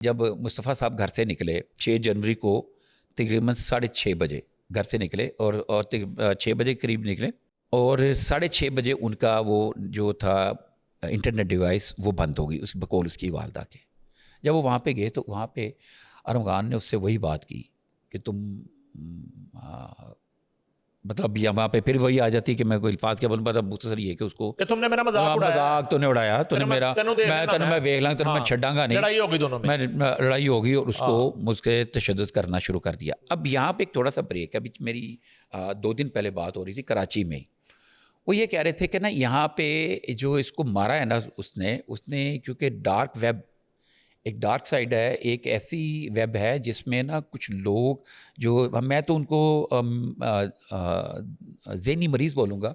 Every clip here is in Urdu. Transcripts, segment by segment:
جب مصطفیٰ صاحب گھر سے نکلے 6 جنوری کو تقریباً 6:30 بجے گھر سے نکلے اور 6 بجے قریب نکلے اور 6:30 بجے ان کا وہ جو تھا انٹرنیٹ ڈیوائس وہ بند ہو گئی اس بقول اس کی والدہ کے. جب وہ وہاں پہ گئے تو وہاں پہ ارمغان نے اس سے وہی بات کی کہ تم مطلب وہاں پہ پھر وہی آ جاتی کہ میں کوئی الفاظ کیا بولوں. مطلب مختصر یہ کہ اس کو کہ تم نے میرا مذاق تو نے اڑایا, تو نے میرا میں ویکھ لوں میں چھڈاں گا نہیں, لڑائی ہوگی دونوں میں, لڑائی ہوگی اور اس کو مجھ کے تشدد کرنا شروع کر دیا. اب یہاں پہ ایک تھوڑا سا بریک ہے. ابھی میری 2 دن پہلے بات ہو رہی تھی کراچی میں, وہ یہ کہہ رہے تھے کہ نا یہاں پہ جو اس کو مارا ہے نا اس نے کیونکہ ڈارک ویب ایک ڈارک سائڈ ہے, ایک ایسی ویب ہے جس میں نا کچھ لوگ جو میں تو ان کو ذہنی مریض بولوں گا,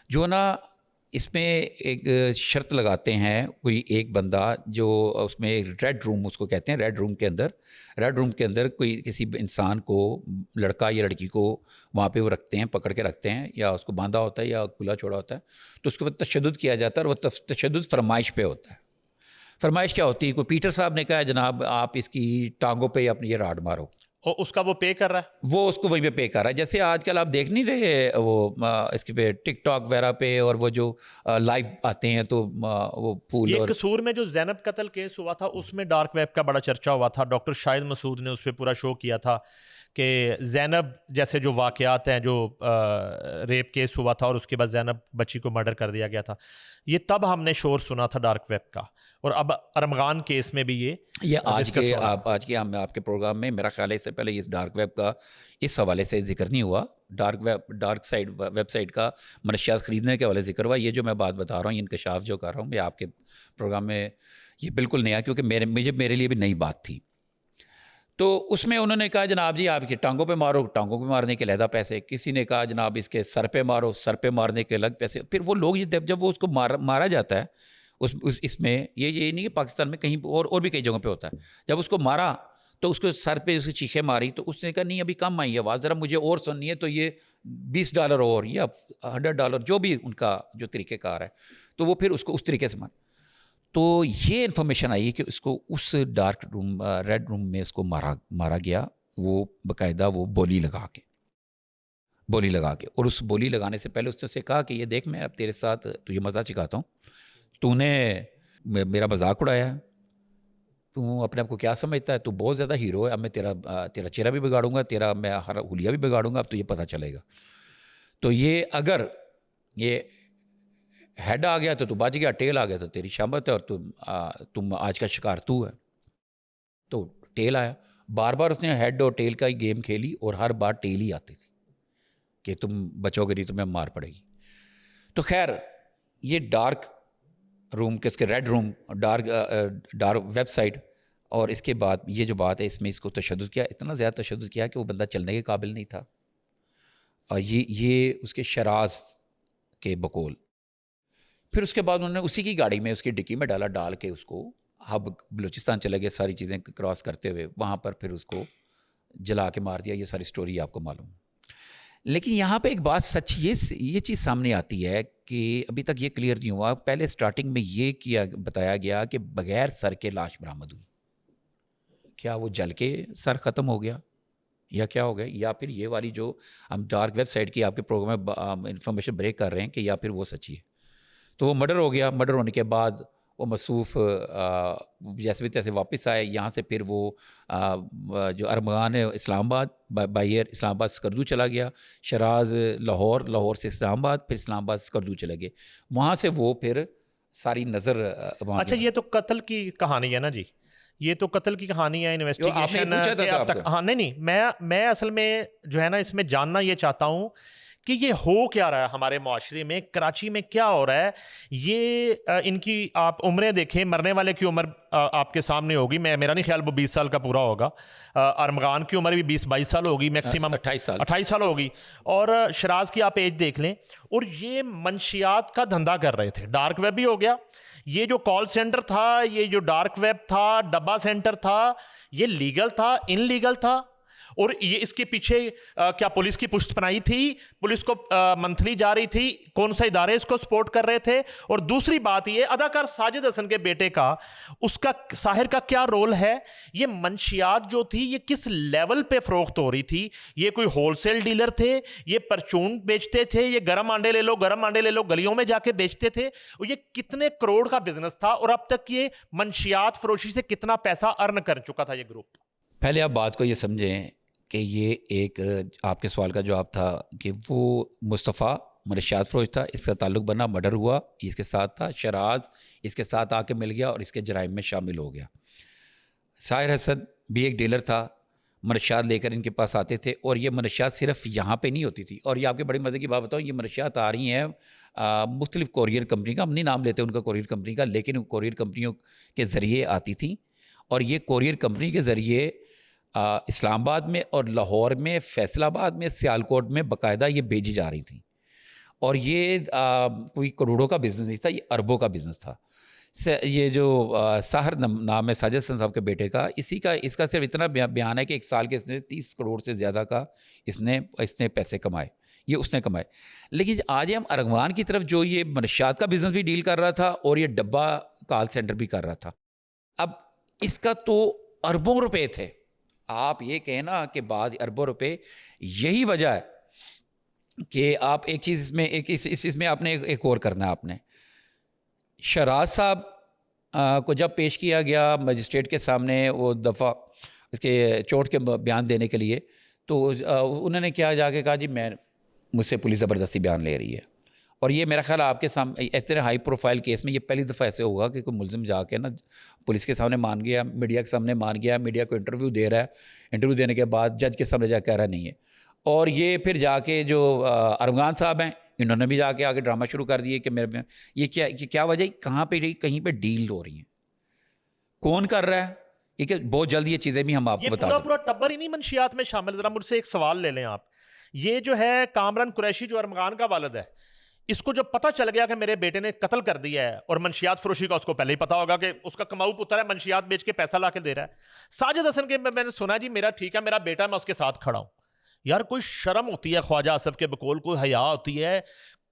جو نا اس میں ایک شرط لگاتے ہیں کوئی ایک بندہ جو اس میں ریڈ روم اس کو کہتے ہیں, ریڈ روم کے اندر کوئی کسی انسان کو لڑکا یا لڑکی کو وہاں پہ وہ رکھتے ہیں, پکڑ کے رکھتے ہیں, یا اس کو باندھا ہوتا ہے یا کھلا چھوڑا ہوتا ہے, تو اس کے بعد تشدد کیا جاتا ہے. اور وہ تشدد فرمائش پہ ہوتا ہے. فرمائش کیا ہوتی ہے؟ کوئی پیٹر صاحب نے کہا جناب آپ اس کی ٹانگوں پہ اپنی یہ راڈ مارو, اور اس کا وہ پے کر رہا ہے, وہ اس کو وہیں پہ پے کر رہا ہے. جیسے آج کل آپ دیکھ نہیں رہے وہ اس کے پہ ٹک ٹاک وغیرہ پہ, اور وہ جو لائیو آتے ہیں تو وہ پھول. یہ قصور میں جو زینب قتل کیس ہوا تھا اس میں ڈارک ویب کا بڑا چرچا ہوا تھا. ڈاکٹر شاہد مسعود نے اس پہ پورا شو کیا تھا کہ زینب جیسے جو واقعات ہیں, جو ریپ کیس ہوا تھا اور اس کے بعد زینب بچی کو مرڈر کر دیا گیا تھا, یہ تب ہم نے شور سنا تھا ڈارک ویب کا. اور اب ارمغان کیس میں بھی یہ آج کے آپ کے پروگرام میں میرا خیال ہے اس سے پہلے اس ڈارک ویب کا اس حوالے سے ذکر نہیں ہوا. ڈارک سائٹ ویب سائٹ کا منشیات خریدنے کے حوالے ذکر ہوا. یہ جو میں بات بتا رہا ہوں, یہ انکشاف جو کر رہا ہوں میں آپ کے پروگرام میں, یہ بالکل نیا, کیونکہ میرے لیے بھی نئی بات تھی. تو اس میں انہوں نے کہا جناب جی آپ کی ٹانگوں پہ مارو, ٹانگوں پہ مارنے کے علیحدہ پیسے. کسی نے کہا جناب اس کے سر پہ مارو, سر پہ مارنے کے الگ پیسے. پھر وہ لوگ جب وہ اس کو مارا جاتا ہے اس میں یہ نہیں کہ پاکستان میں کہیں اور بھی کئی جگہوں پہ ہوتا ہے, جب اس کو مارا تو اس کو سر پہ اس کی چیخیں ماری, تو اس نے کہا نہیں ابھی کم آئی ہے آواز, ذرا مجھے اور سننی ہے, تو یہ $20 اور یا $100 جو بھی ان کا جو طریقہ کار ہے, تو وہ پھر اس کو اس طریقے سے مار. تو یہ انفارمیشن آئی کہ اس کو اس ڈارک روم ریڈ روم میں اس کو مارا گیا, وہ باقاعدہ وہ بولی لگا کے, اور اس بولی لگانے سے پہلے اس نے اسے کہا کہ یہ دیکھ میں اب تیرے ساتھ تجھے مزہ سکھاتا ہوں, تو نے میرا مذاق اڑایا, تو اپنے آپ کو کیا سمجھتا ہے, تو بہت زیادہ ہیرو ہے, اب میں تیرا چہرہ بھی بگاڑوں گا, تیرا میں ہر حلیہ بھی بگاڑوں گا, اب تجھے پتہ چلے گا. تو یہ اگر یہ ہیڈ آ گیا تو بچ گیا, ٹیل آ گیا تو تیری شامت ہے, اور تم آج کا شکار تو ہے. تو ٹیل آیا, بار بار اس نے ہیڈ اور ٹیل کا ہی گیم کھیلی, اور ہر بار ٹیل ہی آتی تھی کہ تم بچو گے نہیں تمہیں مار پڑے گی. تو خیر یہ ڈارک روم کے اس کے ریڈ روم ڈارک ویب سائٹ, اور اس کے بعد یہ جو بات ہے اس میں اس کو تشدد کیا, اتنا زیادہ تشدد کیا کہ وہ بندہ چلنے کے قابل نہیں تھا, اور یہ اس کے شراز کے بقول. پھر اس کے بعد انہوں نے اسی کی گاڑی میں اس کی ڈکی میں ڈال کے اس کو ہب بلوچستان چلے گئے, ساری چیزیں کراس کرتے ہوئے وہاں پر پھر اس کو جلا کے مار دیا. یہ ساری سٹوری آپ کو معلوم. لیکن یہاں پہ ایک بات سچ یہ چیز سامنے آتی ہے کہ ابھی تک یہ کلیئر نہیں ہوا. پہلے سٹارٹنگ میں یہ بتایا گیا کہ بغیر سر کے لاش برآمد ہوئی. کیا وہ جل کے سر ختم ہو گیا یا کیا ہو گیا, یا پھر یہ والی جو ہم ڈارک ویب سائٹ کی آپ کے پروگرام میں انفارمیشن بریک کر رہے ہیں کہ یا پھر وہ سچی ہے. تو وہ مرڈر ہو گیا. مرڈر ہونے کے بعد وہ مصروف جیسے بھی تیسے واپس آئے یہاں سے. پھر وہ جو ارمغان ہے اسلام آباد بائی ایئر اسلام آباد سکردو چلا گیا, شراز لاہور سے اسلام آباد, پھر اسلام آباد سکردو چلے گئے. وہاں سے وہ پھر ساری نظر. اچھا یہ تو قتل کی کہانی ہے نا جی, یہ تو قتل کی کہانی ہے, انویسٹیگیشن. ہاں نہیں میں اصل میں جو ہے نا اس میں جاننا یہ چاہتا ہوں کہ یہ ہو کیا رہا ہے ہمارے معاشرے میں, کراچی میں کیا ہو رہا ہے. یہ ان کی آپ عمریں دیکھیں, مرنے والے کی عمر آپ کے سامنے ہوگی, میرا نہیں خیال وہ 20 سال کا پورا ہوگا. ارمغان کی عمر بھی 20-22 سال ہوگی, میکسیمم 28 سال ہوگی. اور شراز کی آپ ایج دیکھ لیں. اور یہ منشیات کا دھندا کر رہے تھے. ڈارک ویب بھی ہو گیا, یہ جو کال سینٹر تھا, یہ جو ڈارک ویب تھا, ڈبا سینٹر تھا, یہ لیگل تھا ان لیگل تھا. اور یہ اس کے پیچھے کیا پولیس کی پشت پناہی تھی؟ پولیس کو منتھلی جا رہی تھی؟ کون سے ادارے اس کو سپورٹ کر رہے تھے؟ اور دوسری بات یہ اداکار ساجد حسن کے بیٹے کا، اس کا ساحر کا کیا رول ہے؟ یہ منشیات جو تھی یہ کس لیول پہ فروخت ہو رہی تھی؟ یہ کوئی ہول سیل ڈیلر تھے؟ یہ پرچون بیچتے تھے؟ یہ گرم آنڈے لے لو گرم آنڈے لے لو گلیوں میں جا کے بیچتے تھے؟ اور یہ کتنے کروڑ کا بزنس تھا، اور اب تک یہ منشیات فروشی سے کتنا پیسہ ارن کر چکا تھا یہ گروپ؟ پہلے آپ بات کو یہ سمجھیں کہ یہ ایک آپ کے سوال کا جواب تھا کہ وہ مصطفیٰ منشیات فروش تھا، اس کا تعلق بنا مرڈر ہوا، اس کے ساتھ تھا، شراز اس کے ساتھ آ کے مل گیا اور اس کے جرائم میں شامل ہو گیا۔ ساحر حسن بھی ایک ڈیلر تھا، منشیات لے کر ان کے پاس آتے تھے، اور یہ منشیات صرف یہاں پہ نہیں ہوتی تھی۔ اور یہ آپ کے بڑی مزے کی بات بتاؤں، یہ منشیات آ رہی ہیں مختلف کورئر کمپنی کا، ہم نہیں نام لیتے ان کا کورئر کمپنی کا، لیکن کورئر کمپنیوں کے ذریعے آتی تھیں، اور یہ کورئر کمپنی کے ذریعے اسلام آباد میں اور لاہور میں، فیصل آباد میں، سیالکوٹ میں باقاعدہ یہ بھیجی جا رہی تھیں۔ اور یہ کوئی کروڑوں کا بزنس نہیں تھا، یہ اربوں کا بزنس تھا۔ یہ جو ساحر نام ہے ساجد حسن صاحب کے بیٹے کا، اس کا صرف اتنا بیان ہے کہ ایک سال کے اس نے 30 کروڑ سے زیادہ کا اس نے پیسے کمائے، یہ اس نے کمائے۔ لیکن آج ہم ارغوان کی طرف، جو یہ منشیات کا بزنس بھی ڈیل کر رہا تھا اور یہ ڈبہ کال سینٹر بھی کر رہا تھا، اب اس کا تو اربوں روپے تھے۔ آپ یہ کہنا کہ بعض اربوں روپے، یہی وجہ ہے کہ آپ ایک چیز اس میں اس میں آپ نے ایک اور کرنا ہے۔ آپ نے شراز صاحب کو جب پیش کیا گیا مجسٹریٹ کے سامنے وہ دفعہ اس کے چوٹ کے بیان دینے کے لیے، تو انہوں نے کیا جا کے کہا جی مجھ سے پولیس زبردستی بیان لے رہی ہے۔ اور یہ میرا خیال آپ کے سامنے اس طرح ہائی پروفائل کیس میں یہ پہلی دفعہ ایسے ہوگا کہ کوئی ملزم جا کے نا پولیس کے سامنے مان گیا، میڈیا کے سامنے مان گیا، میڈیا کو انٹرویو دے رہا ہے، انٹرویو دینے کے بعد جج کے سامنے جا کے کہہ رہا نہیں ہے۔ اور یہ پھر جا کے جو ارغوان صاحب ہیں، انہوں نے بھی جا کے آگے ڈرامہ شروع کر دیے کہ میرے یہ کیا وجہ ہے، کہاں پہ کہیں پہ ڈیل ہو رہی ہیں، کون کر رہا ہے یہ، کہ بہت جلد یہ چیزیں بھی ہم آپ کو بتا دیں۔ پورا ٹبر ہی نہیں منشیات میں شامل۔ ذرا مجھ سے ایک سوال لے لیں آپ، یہ جو ہے کامران قریشی جو ارمغان کا والد ہے، اس کو جب پتہ چل گیا کہ میرے بیٹے نے قتل کر دیا ہے، اور منشیات فروشی کا اس کو پہلے ہی پتا ہوگا کہ اس کا کماؤ پتر ہے، منشیات بیچ کے پیسہ لا کے دے رہا ہے۔ ساجد حسن کے میں نے سنا جی میرا ٹھیک ہے، میرا بیٹا، میں اس کے ساتھ کھڑا ہوں۔ یار کوئی شرم ہوتی ہے خواجہ آصف کے بقول، کوئی حیا ہوتی ہے،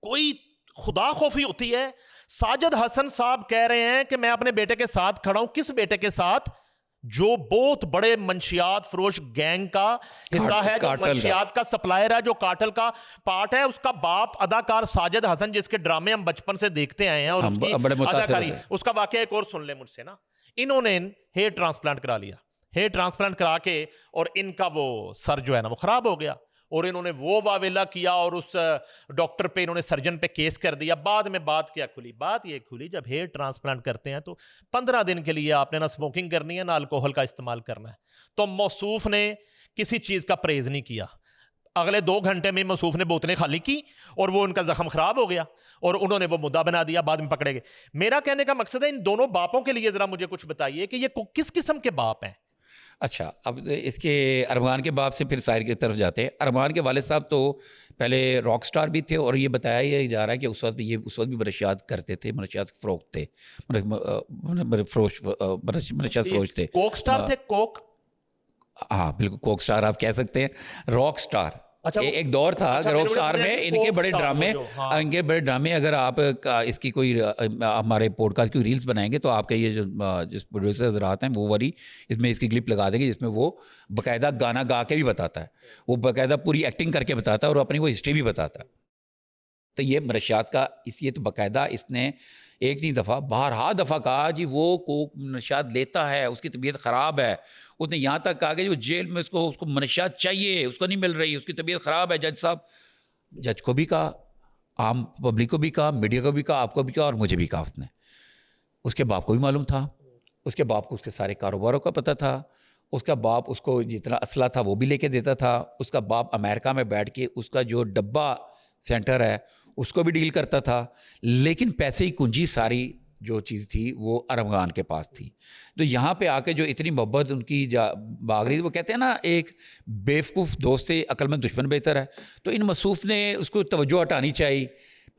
کوئی خدا خوفی ہوتی ہے؟ ساجد حسن صاحب کہہ رہے ہیں کہ میں اپنے بیٹے کے ساتھ کھڑا ہوں۔ کس بیٹے کے ساتھ؟ جو بہت بڑے منشیات فروش گینگ کا حصہ ہے، جو منشیات کا سپلائر ہے، جو کارٹل کا پارٹ ہے۔ اس کا باپ اداکار ساجد حسن، جس کے ڈرامے ہم بچپن سے دیکھتے آئے ہیں، اور اس کی اداکاری، اس کا واقعہ ایک اور سن لیں مجھ سے نا۔ انہوں نے ہیئر ٹرانسپلانٹ کرا لیا، ہیئر ٹرانسپلانٹ کرا کے، اور ان کا وہ سر جو ہے نا وہ خراب ہو گیا، اور انہوں نے وہ واویلا کیا، اور اس ڈاکٹر پہ، انہوں نے سرجن پہ کیس کر دیا۔ بعد میں بات کیا کھلی؟ بات یہ کھلی جب ہیئر ٹرانسپلانٹ کرتے ہیں تو 15 دن کے لیے آپ نے نہ اسموکنگ کرنی ہے، نہ الکوہل کا استعمال کرنا ہے۔ تو موصوف نے کسی چیز کا پرہیز نہیں کیا، اگلے 2 گھنٹے میں موصوف نے بوتلیں خالی کی، اور وہ ان کا زخم خراب ہو گیا، اور انہوں نے وہ مدعا بنا دیا، بعد میں پکڑے گئے۔ میرا کہنے کا مقصد ہے ان دونوں باپوں کے لیے ذرا مجھے کچھ بتائیے کہ یہ کس قسم کے باپ ہیں؟ اچھا، اب اس کے ارمان کے باپ سے پھر ساحر کی طرف جاتے ہیں۔ ارمان کے والد صاحب تو پہلے راک سٹار بھی تھے، اور یہ بتایا یہ جا رہا ہے کہ اس وقت بھی منشیات کرتے تھے، منشیات فروخت تھے، منشیات فروش تھے۔ کوک سٹار تھے؟ کوک، ہاں بالکل کوک سٹار آپ کہہ سکتے ہیں، راک سٹار۔ ایک دور تھا راک سٹار میں ان کے بڑے ڈرامے، اگر آپ اس کی کوئی ہمارے پوڈ کاسٹ کی ریلز بنائیں گے تو آپ کے یہ جو پروڈیوسر حضرات ہیں وہ وری اس میں اس کی کلپ لگا دیں گے، جس میں وہ باقاعدہ گانا گا کے بھی بتاتا ہے، وہ باقاعدہ پوری ایکٹنگ کر کے بتاتا ہے، اور اپنی وہ ہسٹری بھی بتاتا ہے۔ تو یہ منشیات کا یہ تو باقاعدہ اس نے ایک نہیں دفعہ، بارہا دفعہ کہا جی وہ کوک منشیات لیتا ہے، اس کی طبیعت خراب ہے۔ اس نے یہاں تک کہا کہ وہ جیل میں اس کو منشیات چاہیے، اس کو نہیں مل رہی، اس کی طبیعت خراب ہے۔ جج صاحب، جج کو بھی کہا، عام پبلک کو بھی کہا، میڈیا کو بھی کہا، آپ کو بھی کہا، اور مجھے بھی کہا۔ اس نے، اس کے باپ کو بھی معلوم تھا، اس کے باپ کو اس کے سارے کاروباروں کا پتہ تھا، اس کا باپ اس کو جتنا اسلحہ تھا وہ بھی لے کے دیتا تھا، اس کا باپ امریکہ میں بیٹھ کے اس کا جو ڈبہ سینٹر ہے اس کو بھی ڈیل کرتا تھا، لیکن پیسے کی کنجی ساری جو چیز تھی وہ ارمغان کے پاس تھی۔ تو یہاں پہ آ کے جو اتنی محبت ان کی باغ رہی، وہ کہتے ہیں نا ایک بیوقوف دوست سے عقل مند دشمن بہتر ہے، تو ان مصوف نے اس کو توجہ ہٹانی چاہیے۔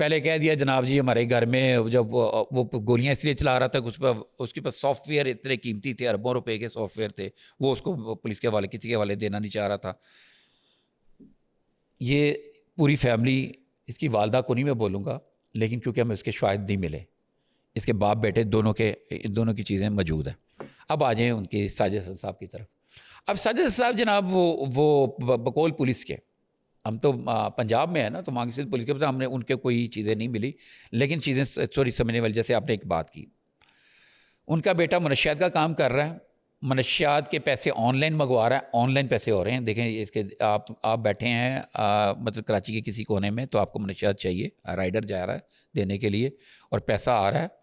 پہلے کہہ دیا جناب جی ہمارے گھر میں جب وہ گولیاں اس لیے چلا رہا تھا کہ اس کے پاس سافٹ ویئر اتنے قیمتی تھے، اربوں روپے کے سافٹ ویئر تھے، وہ اس کو پولیس کے حوالے کسی کے حوالے دینا نہیں چاہ رہا تھا. یہ پوری فیملی، اس کی والدہ کو نہیں میں بولوں گا، لیکن کیونکہ ہمیں اس کے شاہد نہیں ملے، اس کے باپ بیٹے دونوں کی چیزیں موجود ہیں. اب آ جائیں ان کی ساجد اسد صاحب کی طرف. اب ساجد اسد صاحب جناب وہ بقول پولیس کے، ہم تو پنجاب میں ہیں نا، تو مانگ سندھ پولیس کے پاس ہم نے ان کے کوئی چیزیں نہیں ملی، لیکن چیزیں سوری سمجھنے والی، جیسے آپ نے ایک بات کی، ان کا بیٹا منشیات کا کام کر رہا ہے، منشیات کے پیسے آن لائن منگوا رہا ہے، آن لائن پیسے ہو رہے ہیں. دیکھیں اس کے آپ بیٹھے ہیں مطلب کراچی کے کسی کونے میں، تو آپ کو منشیات چاہیے، رائڈر جا رہا ہے دینے کے لیے، اور پیسہ آ رہا ہے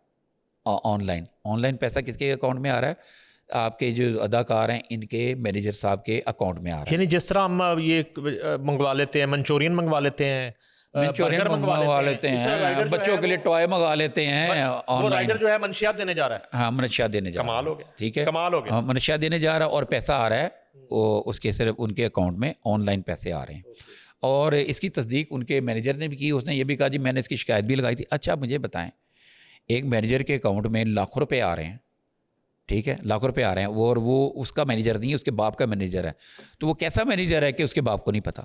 آن لائن پیسہ کس کے اکاؤنٹ میں آ رہا ہے؟ آپ کے جو اداکار ہیں ان کے مینیجر صاحب کے اکاؤنٹ میں آ رہا ہے. یعنی جس طرح ہم یہ منگوا لیتے ہیں، منچورین منگوا لیتے ہیں، منچورین منگوا لیتے ہیں، بچوں کے لیے ٹوائے منگوا لیتے ہیں آن لائن، رائڈر جو ہے منشیات دینے جا رہا ہے. ہاں منشیات دینے جا رہا ہے. کمال ہو گیا. ٹھیک ہے، کمال ہو گیا. منشیات دینے جا رہا ہے اور پیسہ آ رہا ہے، وہ اس کے صرف ان کے اکاؤنٹ میں آن لائن پیسے آ رہے ہیں. اور اس کی تصدیق ان کے مینیجر نے بھی کی. اس نے یہ بھی کہا جی میں نے اس کی شکایت بھی لگائی تھی. اچھا مجھے بتائیں، ایک مینیجر کے اکاؤنٹ میں لاکھوں روپے آ رہے ہیں، ٹھیک ہے، لاکھوں روپے آ رہے ہیں، اور وہ اس کا مینیجر نہیں ہے، اس کے باپ کا مینیجر ہے، تو وہ کیسا مینیجر ہے کہ اس کے باپ کو نہیں پتہ؟